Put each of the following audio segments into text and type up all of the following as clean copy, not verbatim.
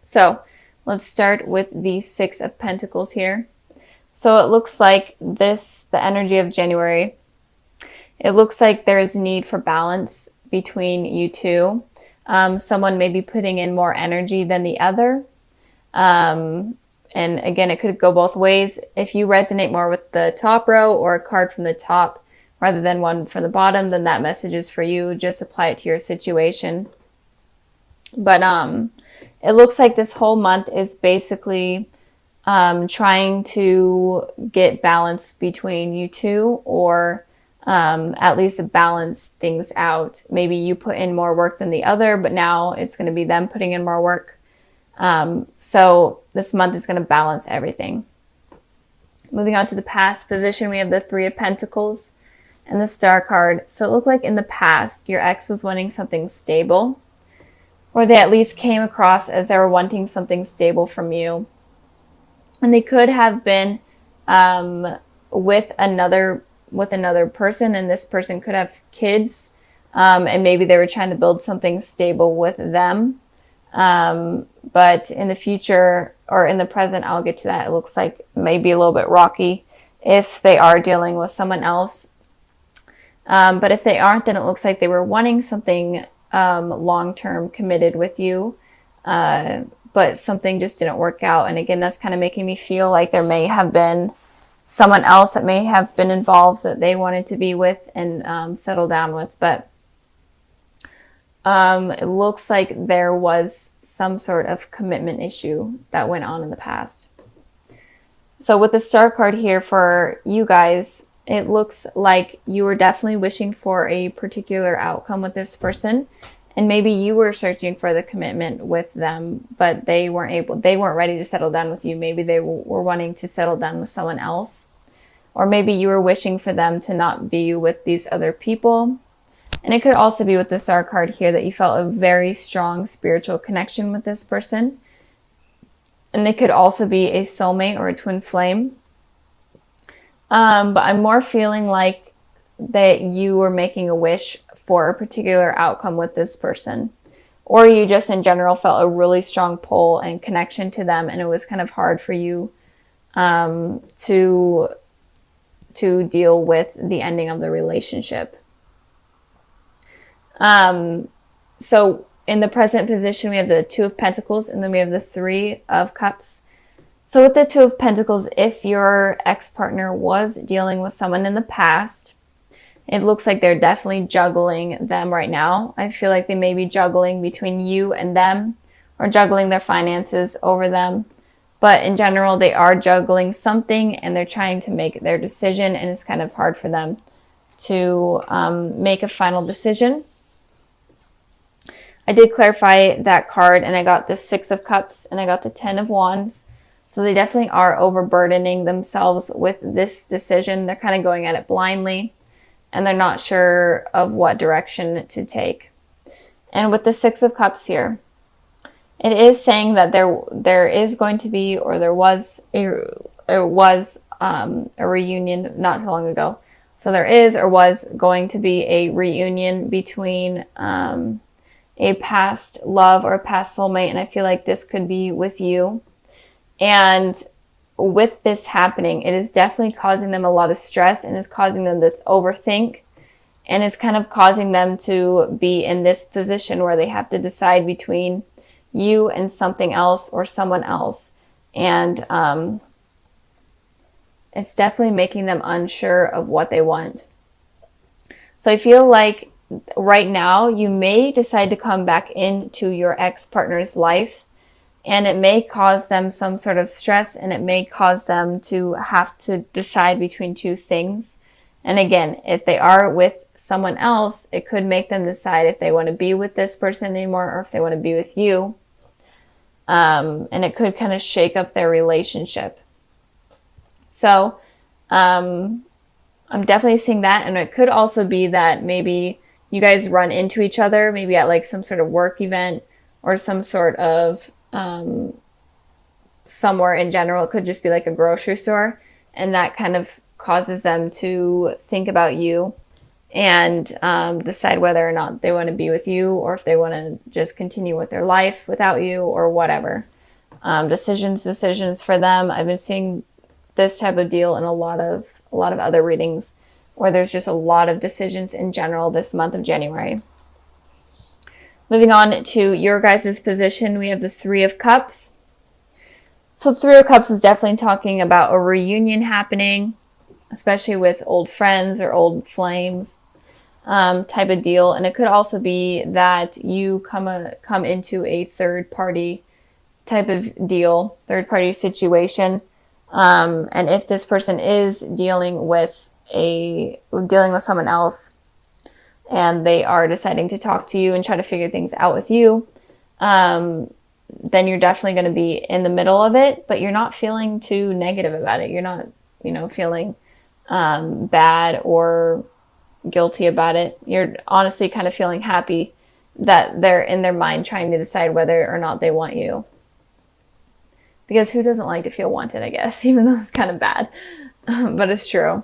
So let's start with the Six of Pentacles here. So it looks like the energy of January, it looks like there is need for balance between you two. Someone may be putting in more energy than the other. And again, it could go both ways. If you resonate more with the top row or a card from the top rather than one from the bottom, then that message is for you. Just apply it to your situation. But it looks like this whole month is basically trying to get balance between you two, or at least balance things out. Maybe you put in more work than the other, but now it's going to be them putting in more work. So this month is going to balance everything. Moving on to the past position, we have the Three of Pentacles and the Star card. So it looked like in the past, your ex was wanting something stable, or they at least came across as they were wanting something stable from you. And they could have been with another person, and this person could have kids, and maybe they were trying to build something stable with them. But in the future, or in the present, I'll get to that. It looks like maybe a little bit rocky if they are dealing with someone else. But if they aren't, then it looks like they were wanting something long-term committed with you, but something just didn't work out. And again, that's kind of making me feel like there may have been someone else that may have been involved that they wanted to be with and settle down with. But it looks like there was some sort of commitment issue that went on in the past. So with the Star card here for you guys, it looks like you were definitely wishing for a particular outcome with this person. And maybe you were searching for the commitment with them, but they weren't ready to settle down with you. Maybe they were wanting to settle down with someone else. Or maybe you were wishing for them to not be with these other people. And it could also be with the Star card here that you felt a very strong spiritual connection with this person. And they could also be a soulmate or a twin flame. But I'm more feeling like that you were making a wish for a particular outcome with this person. Or you just in general felt a really strong pull and connection to them, and it was kind of hard for you to deal with the ending of the relationship. So in the present position, we have the Two of Pentacles, and then we have the Three of Cups. So with the Two of Pentacles, if your ex-partner was dealing with someone in the past, it looks like they're definitely juggling them right now. I feel like they may be juggling between you and them, or juggling their finances over them. But in general, they are juggling something, and they're trying to make their decision, and it's kind of hard for them to make a final decision. I did clarify that card, and I got the Six of Cups, and I got the Ten of Wands. So they definitely are overburdening themselves with this decision. They're kind of going at it blindly, and they're not sure of what direction to take. And with the Six of Cups here, it is saying that there is going to be, or there was a reunion not too long ago. So there is or was going to be a reunion between a past love or a past soulmate, and I feel like this could be with you. And with this happening, it is definitely causing them a lot of stress, and is causing them to overthink, and is kind of causing them to be in this position where they have to decide between you and something else or someone else. And it's definitely making them unsure of what they want. So I feel like right now you may decide to come back into your ex-partner's life, and it may cause them some sort of stress, and it may cause them to have to decide between two things. And again, if they are with someone else, it could make them decide if they want to be with this person anymore, or if they want to be with you. And it could kind of shake up their relationship. So I'm definitely seeing that. And it could also be that maybe you guys run into each other, maybe at like some sort of work event, or some sort of somewhere in general. It could just be like a grocery store, and that kind of causes them to think about you and decide whether or not they want to be with you, or if they want to just continue with their life without you, or whatever. decisions for them. I've been seeing this type of deal in a lot of other readings where there's just a lot of decisions in general this month of January. Moving on to your guys' position, we have the Three of Cups. So the Three of Cups is definitely talking about a reunion happening, especially with old friends or old flames type of deal. And it could also be that you come into a third party type of deal, third party situation. And if this person is dealing with someone else and they are deciding to talk to you and try to figure things out with you, then you're definitely going to be in the middle of it, but you're not feeling too negative about it. You're not, feeling bad or guilty about it. You're honestly kind of feeling happy that they're in their mind trying to decide whether or not they want you. Because who doesn't like to feel wanted, I guess, even though it's kind of bad, but it's true.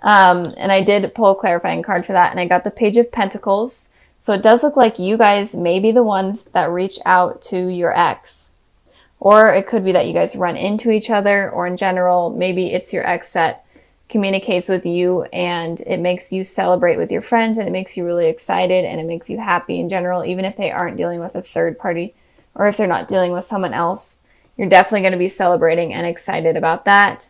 And I did pull a clarifying card for that, and I got the Page of Pentacles. So it does look like you guys may be the ones that reach out to your ex. Or it could be that you guys run into each other, or in general, maybe it's your ex that communicates with you and it makes you celebrate with your friends and it makes you really excited and it makes you happy in general, even if they aren't dealing with a third party or if they're not dealing with someone else. You're definitely going to be celebrating and excited about that.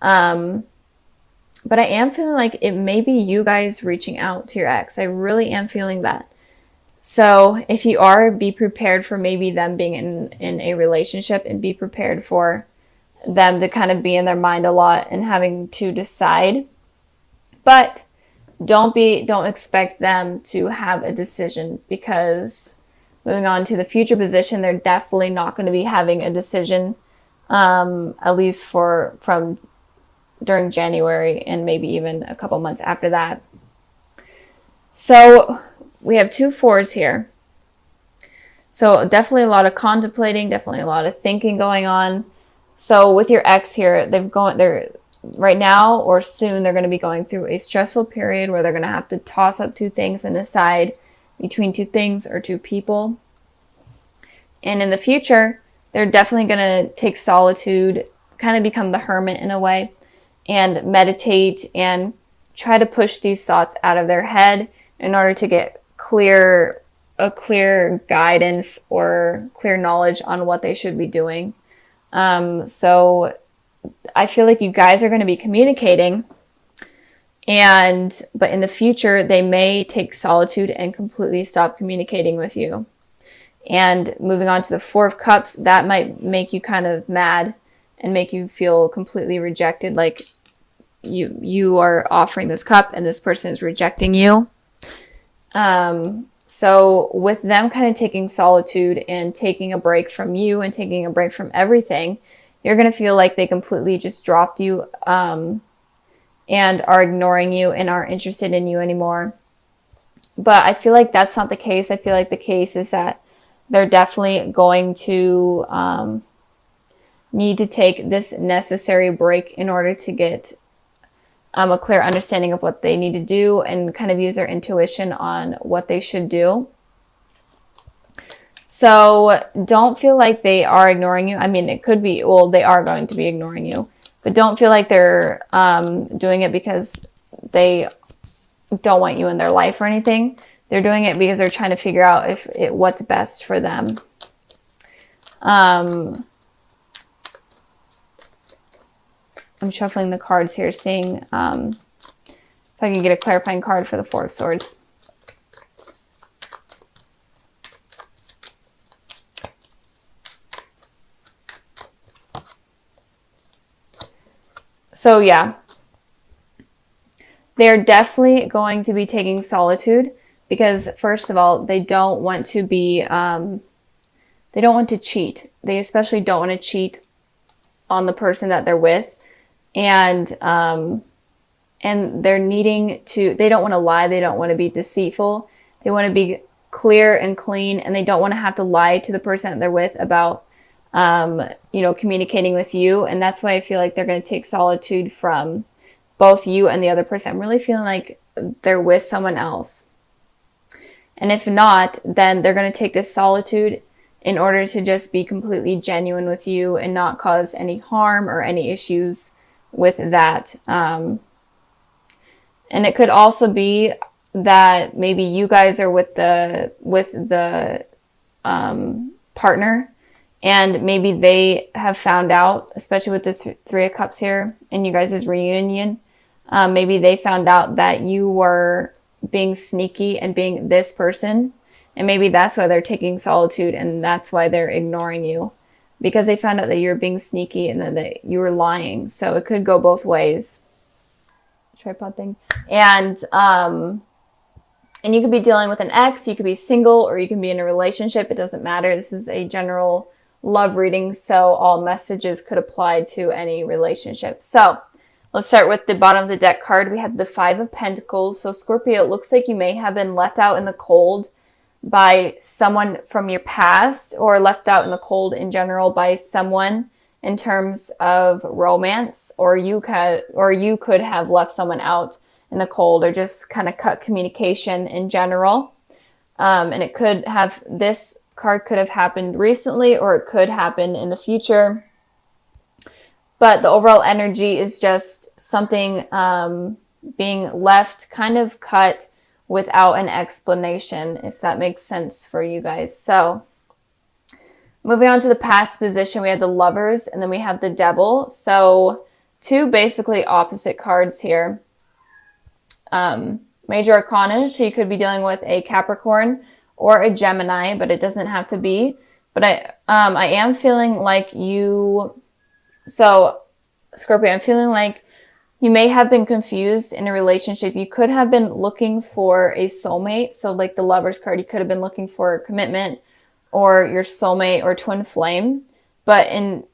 But I am feeling like it may be you guys reaching out to your ex. I really am feeling that. So if you are, be prepared for maybe them being in a relationship, and be prepared for them to kind of be in their mind a lot and having to decide. But don't expect them to have a decision, because moving on to the future position, they're definitely not going to be having a decision, at least from during January and maybe even a couple months after that. So we have 2 4s here. So definitely a lot of contemplating, definitely a lot of thinking going on. So with your ex here, they're right now or soon, they're going to be going through a stressful period where they're going to have to toss up 2 things and decide between 2 things or 2 people. And in the future, they're definitely going to take solitude, kind of become the hermit in a way, and meditate and try to push these thoughts out of their head in order to get clear guidance or clear knowledge on what they should be doing. So I feel like you guys are going to be communicating, but in the future, they may take solitude and completely stop communicating with you. And moving on to the 4 of Cups, that might make you kind of mad and make you feel completely rejected, like you are offering this cup and this person is rejecting you. So with them kind of taking solitude and taking a break from you and taking a break from everything, you're going to feel like they completely just dropped you and are ignoring you and aren't interested in you anymore. But I feel like that's not the case. I feel like the case is that they're definitely going to need to take this necessary break in order to get a clear understanding of what they need to do and kind of use their intuition on what they should do. So don't feel like they are ignoring you. I mean, it could be, well, they are going to be ignoring you, but don't feel like they're doing it because they don't want you in their life or anything. They're doing it because they're trying to figure out what's best for them. I'm shuffling the cards here, seeing if I can get a clarifying card for the 4 of Swords. So yeah, they're definitely going to be taking solitude because, first of all, they don't want to be, they don't want to cheat. They especially don't want to cheat on the person that they're with. And they're needing to, they don't want to lie. They don't want to be deceitful. They want to be clear and clean, and they don't want to have to lie to the person that they're with about, communicating with you. And that's why I feel like they're going to take solitude from both you and the other person. I'm really feeling like they're with someone else. And if not, then they're going to take this solitude in order to just be completely genuine with you and not cause any harm or any issues with that. And it could also be that maybe you guys are with the partner, and maybe they have found out, especially with the Three of Cups here in you guys' reunion, maybe they found out that you were being sneaky and being this person, and maybe that's why they're taking solitude, and that's why they're ignoring you, because they found out that you're being sneaky and that you were lying. So it could go both ways. Tripod thing. And you could be dealing with an ex, you could be single, or you can be in a relationship. It doesn't matter. This is a general love reading, so all messages could apply to any relationship. So let's start with the bottom of the deck card. We have the Five of Pentacles. So Scorpio, it looks like you may have been left out in the cold by someone from your past, or left out in the cold in general by someone in terms of romance, or you could have left someone out in the cold, or just kind of cut communication in general. And it could have, this card could have happened recently, or it could happen in the future. But the overall energy is just something being left, kind of cut without an explanation, if that makes sense for you guys. So moving on to the past position, we have the Lovers, and then we have the Devil. So two basically opposite cards here. Major Arcana, so you could be dealing with a Capricorn or a Gemini, but it doesn't have to be. But I am feeling like you, so Scorpio, I'm feeling like you may have been confused in a relationship. You could have been looking for a soulmate. So like the Lovers card, you could have been looking for commitment or your soulmate or twin flame. But in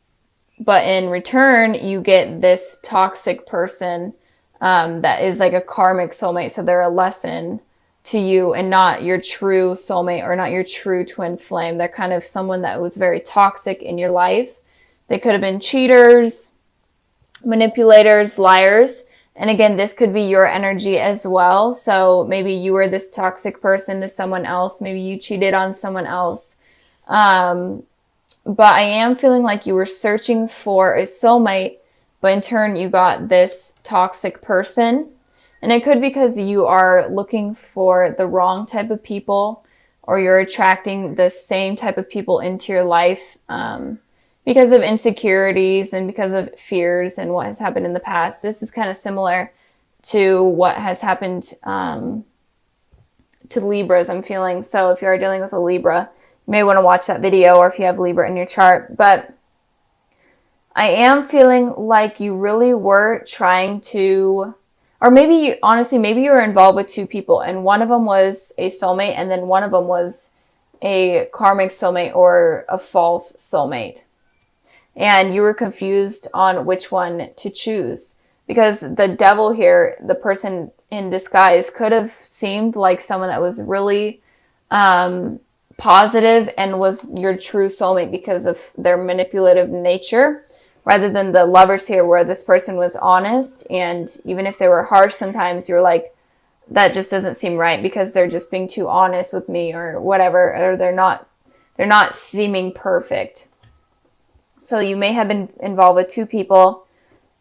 return, you get this toxic person that is like a karmic soulmate. So they're a lesson to you and not your true soulmate or not your true twin flame. They're kind of someone that was very toxic in your life. They could have been cheaters, manipulators, liars. And again, this could be your energy as well. So maybe you were this toxic person to someone else. Maybe you cheated on someone else. But I am feeling like you were searching for a soulmate, but in turn you got this toxic person. And it could be because you are looking for the wrong type of people, or you're attracting the same type of people into your life because of insecurities and because of fears and what has happened in the past. This is kind of similar to what has happened to Libras, I'm feeling. So if you are dealing with a Libra, you may want to watch that video, or if you have Libra in your chart. But I am feeling like you really were trying to, or maybe honestly, maybe you were involved with two people, and one of them was a soulmate, and then one of them was a karmic soulmate or a false soulmate. And you were confused on which one to choose, because the Devil here, the person in disguise, could have seemed like someone that was really positive and was your true soulmate because of their manipulative nature, rather than the Lovers here, where this person was honest. And even if they were harsh sometimes, you're like, that just doesn't seem right because they're just being too honest with me, or whatever, or they're not seeming perfect. So you may have been involved with two people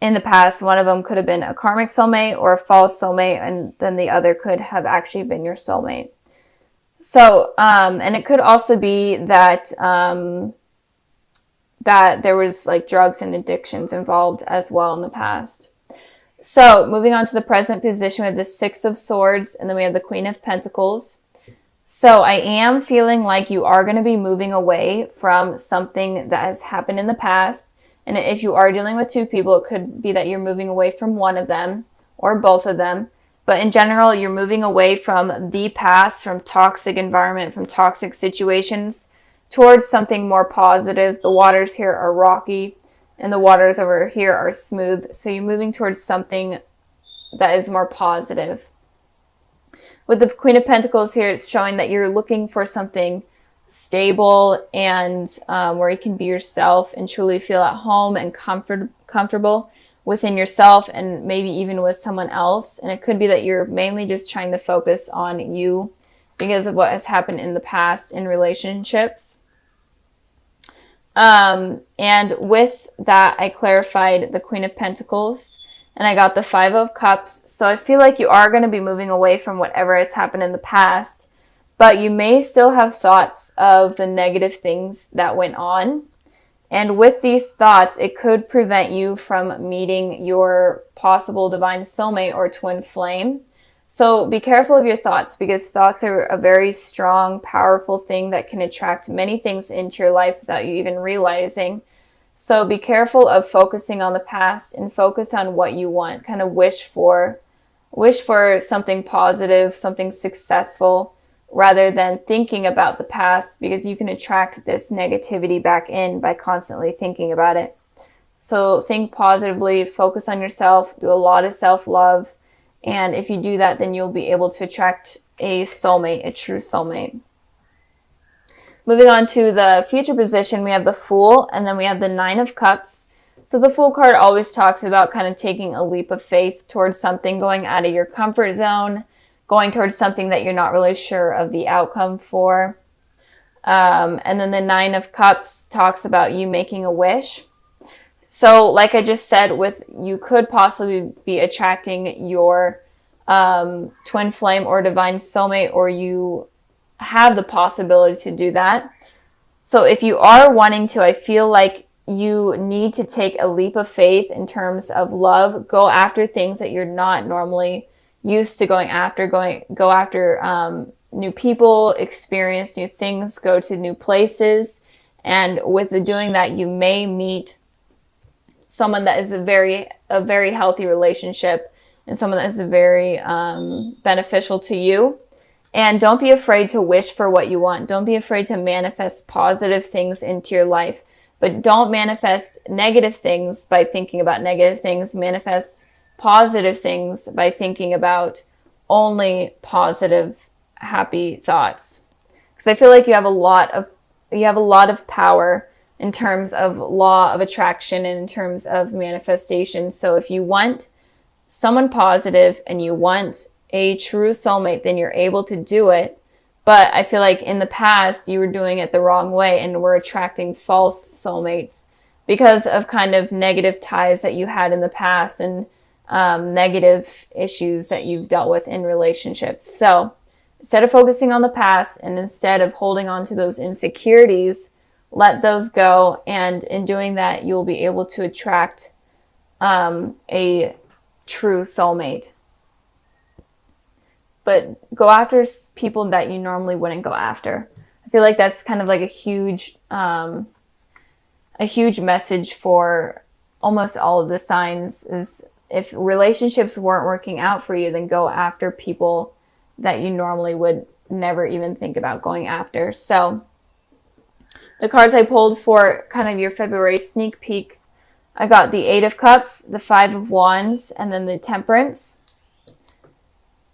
in the past. One of them could have been a karmic soulmate or a false soulmate, and then the other could have actually been your soulmate. So, and it could also be that, that there was like drugs and addictions involved as well in the past. So moving on to the present position, we have the Six of Swords, and then we have the Queen of Pentacles. So I am feeling like you are going to be moving away from something that has happened in the past. And if you are dealing with two people, it could be that you're moving away from one of them or both of them. But in general, you're moving away from the past, from toxic environment, from toxic situations, towards something more positive. The waters here are rocky and the waters over here are smooth. So you're moving towards something that is more positive. With the Queen of Pentacles here, it's showing that you're looking for something stable and where you can be yourself and truly feel at home and comfortable within yourself, and maybe even with someone else. And it could be that you're mainly just trying to focus on you because of what has happened in the past in relationships. And with that, I clarified the Queen of Pentacles and I got the Five of Cups. So I feel like you are going to be moving away from whatever has happened in the past, but you may still have thoughts of the negative things that went on. And with these thoughts, it could prevent you from meeting your possible divine soulmate or twin flame. So be careful of your thoughts, because thoughts are a very strong, powerful thing that can attract many things into your life without you even realizing. So be careful of focusing on the past and focus on what you want. Kind of wish for something positive, something successful, rather than thinking about the past, because you can attract this negativity back in by constantly thinking about it. So think positively, focus on yourself, do a lot of self-love. And if you do that, then you'll be able to attract a soulmate, a true soulmate. Moving on to the future position, we have the Fool, and then we have the Nine of Cups. So the Fool card always talks about kind of taking a leap of faith towards something, going out of your comfort zone, going towards something that you're not really sure of the outcome for. And then the Nine of Cups talks about you making a wish. So like I just said, you could possibly be attracting your twin flame or divine soulmate, or you have the possibility to do that. So if you are wanting to, I feel like you need to take a leap of faith in terms of love. Go after things that you're not normally used to going after. Go after new people, experience new things, go to new places. And with doing that, you may meet someone that is a very healthy relationship, and someone that is very beneficial to you. And don't be afraid to wish for what you want. Don't be afraid to manifest positive things into your life. But don't manifest negative things by thinking about negative things. Manifest positive things by thinking about only positive, happy thoughts. Because I feel like you have a lot of power in terms of law of attraction and in terms of manifestation. So if you want someone positive and you want a true soulmate, then you're able to do it. But I feel like in the past you were doing it the wrong way and were attracting false soulmates because of kind of negative ties that you had in the past and negative issues that you've dealt with in relationships. So instead of focusing on the past and instead of holding on to those insecurities, let those go. And in doing that, you'll be able to attract a true soulmate. But go after people that you normally wouldn't go after. I feel like that's kind of like a huge message for almost all of the signs, is if relationships weren't working out for you, then go after people that you normally would never even think about going after. So the cards I pulled for kind of your February sneak peek, I got the Eight of Cups, the Five of Wands, and then the Temperance.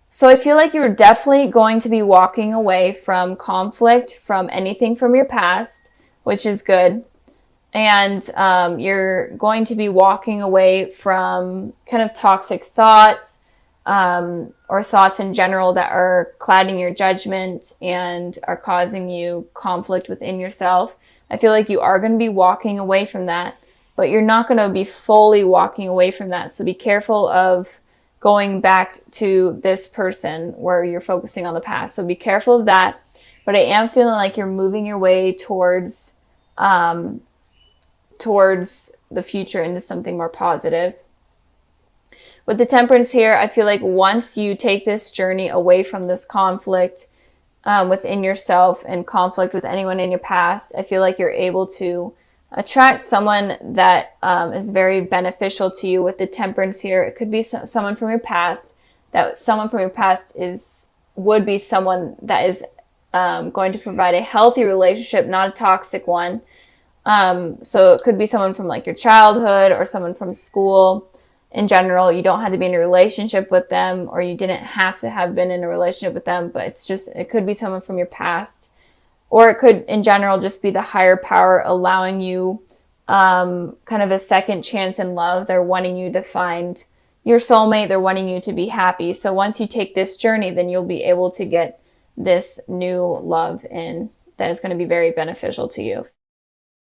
So I feel like you're definitely going to be walking away from conflict, from anything from your past, which is good. And you're going to be walking away from kind of toxic thoughts or thoughts in general that are clouding your judgment and are causing you conflict within yourself. I feel like you are going to be walking away from that, but you're not going to be fully walking away from that. So be careful of going back to this person where you're focusing on the past. So be careful of that. But I am feeling like you're moving your way towards the future into something more positive. With the Temperance here, I feel like once you take this journey away from this conflict within yourself and conflict with anyone in your past, I feel like you're able to attract someone that is very beneficial to you. With the Temperance here, it could be someone from your past. That someone from your past would be someone that is going to provide a healthy relationship, not a toxic one. So it could be someone from like your childhood or someone from school. In general, you don't have to be in a relationship with them, or you didn't have to have been in a relationship with them, but it could be someone from your past. Or it could, in general, just be the higher power allowing you kind of a second chance in love. They're wanting you to find your soulmate. They're wanting you to be happy. So once you take this journey, then you'll be able to get this new love in that is going to be very beneficial to you.